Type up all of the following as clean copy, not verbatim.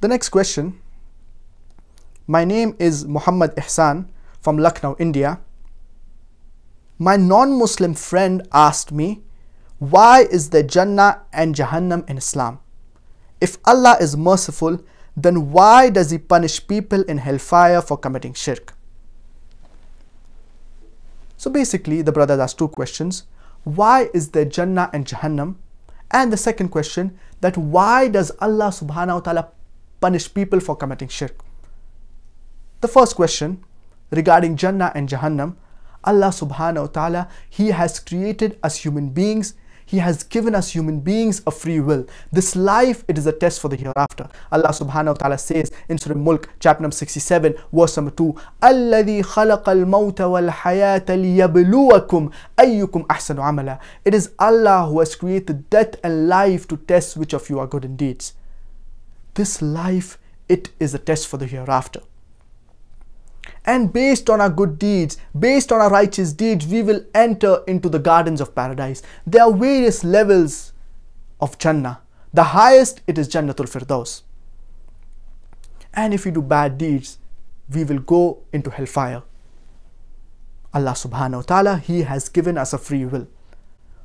The next question. My name is Muhammad Ihsan from Lucknow, India. My non-Muslim friend asked me, why is there Jannah and Jahannam in Islam? If Allah is merciful, then why does He punish people in hellfire for committing shirk? So basically, the brother asked two questions. Why is there Jannah and Jahannam? And the second question, that why does Allah subhanahu wa ta'ala punish people for committing shirk? The first question regarding Jannah and Jahannam, Allah subhanahu wa ta'ala, He has created us human beings. He has given us human beings a free will. This life, it is a test for the hereafter. Allah subhanahu wa ta'ala says in Surah Mulk, chapter number 67, verse number 2, الَّذِي خَلَقَ الْمَوْتَ وَالْحَيَاةَ لِيَبْلُوَكُمْ أَيُّكُمْ أَحْسَنُ عَمَلًا. It is Allah who has created death and life to test which of you are good in deeds. This life, it is a test for the hereafter. And based on our good deeds, based on our righteous deeds, we will enter into the gardens of paradise. There are various levels of Jannah. The highest, it is Jannatul Firdaus. And if we do bad deeds, we will go into hellfire. Allah subhanahu wa ta'ala, He has given us a free will.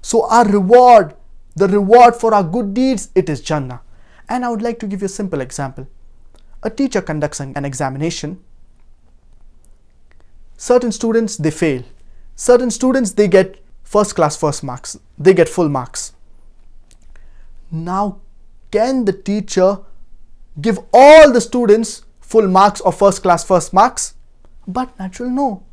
So our reward, the reward for our good deeds, it is Jannah. And I would like to give you a simple example. A teacher conducts an examination. Certain students, they fail. Certain students, they get first class first marks. They get full marks. Now, can the teacher give all the students full marks or first class first marks? But naturally, no.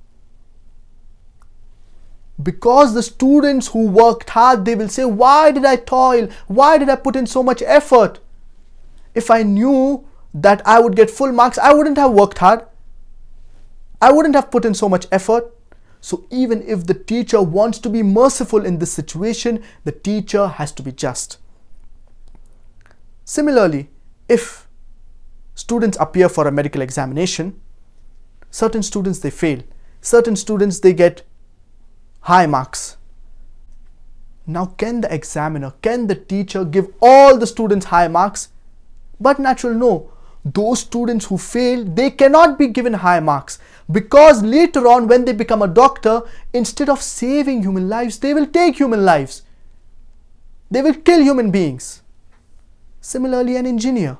Because the students who worked hard, they will say, why did I toil? Why did I put in so much effort? If I knew that I would get full marks, I wouldn't have worked hard. I wouldn't have put in so much effort. So even if the teacher wants to be merciful in this situation, the teacher has to be just. Similarly, if students appear for a medical examination, certain students, they fail. Certain students, they get high marks. Now, can the examiner, can the teacher give all the students high marks? But naturally, no. Those students who fail, they cannot be given high marks, because later on when they become a doctor, instead of saving human lives, they will take human lives. They will kill human beings. Similarly, an engineer.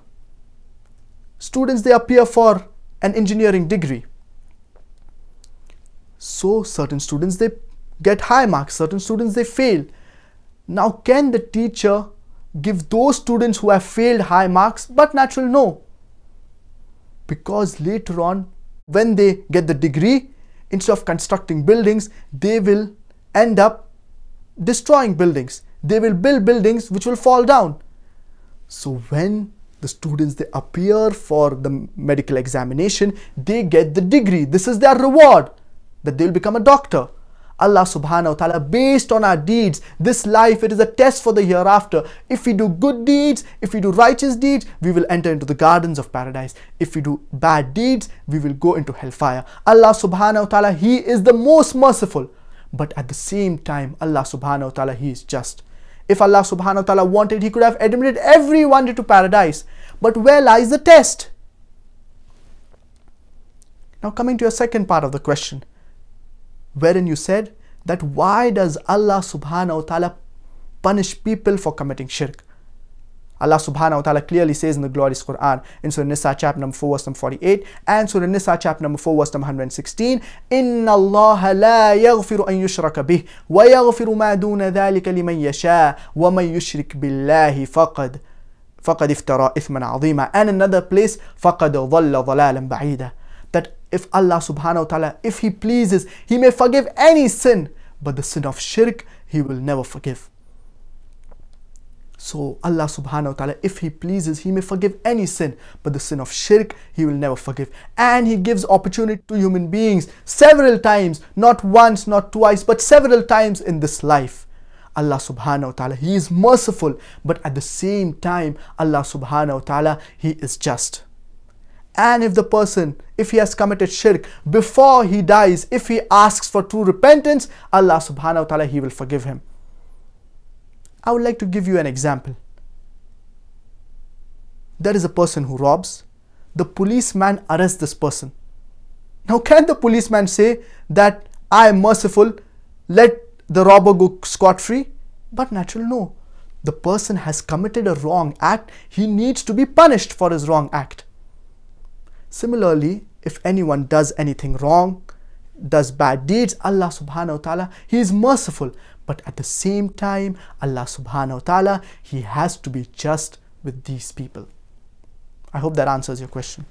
Students, they appear for an engineering degree. So certain students, they get high marks, certain students, they fail. Now, can the teacher give those students who have failed high marks? But naturally, no. Because later on, when they get the degree, instead of constructing buildings, they will end up destroying buildings. They will build buildings which will fall down. So when the students, they appear for the medical examination, they get the degree. This is their reward, that they will become a doctor. Allah subhanahu wa ta'ala, based on our deeds, this life, it is a test for the hereafter. If we do good deeds, if we do righteous deeds, we will enter into the gardens of paradise. If we do bad deeds, we will go into hellfire. Allah subhanahu wa ta'ala, He is the most merciful. But at the same time, Allah subhanahu wa ta'ala, He is just. If Allah subhanahu wa ta'ala wanted, He could have admitted everyone into paradise. But where lies the test? Now coming to your second part of the question, wherein you said that why does Allah subhanahu wa ta'ala punish people for committing shirk? Allah subhanahu wa ta'ala clearly says in the glorious Quran, in Surah Nisa chapter number 4 verse number 48 and Surah Nisa chapter number 4 verse number 116, Inna Allah la yaghfiru an yushraka bih wa yaghfiru ma duna dhalika liman yasha wa man yushrik billahi faqad iftara ithman azima. And another place, faqad dhalla dhalalan ba'ida. That if Allah subhanahu wa ta'ala, if He pleases, He may forgive any sin, but the sin of shirk, He will never forgive. So Allah subhanahu wa ta'ala, if He pleases, He may forgive any sin, but the sin of shirk, He will never forgive. And He gives opportunity to human beings several times, not once, not twice, but several times in this life. Allah subhanahu wa ta'ala, He is merciful, but at the same time, Allah subhanahu wa ta'ala, He is just. And if the person, if he has committed shirk, before he dies, if he asks for true repentance, Allah subhanahu wa ta'ala, He will forgive him. I would like to give you an example. there is a person who robs, the policeman arrests this person. Now can the policeman say that I am merciful, let the robber go scot-free? But naturally no. The person has committed a wrong act, he needs to be punished for his wrong act. Similarly, if anyone does anything wrong, does bad deeds, Allah subhanahu wa ta'ala, He is merciful. But at the same time, Allah subhanahu wa ta'ala, He has to be just with these people. I hope that answers your question.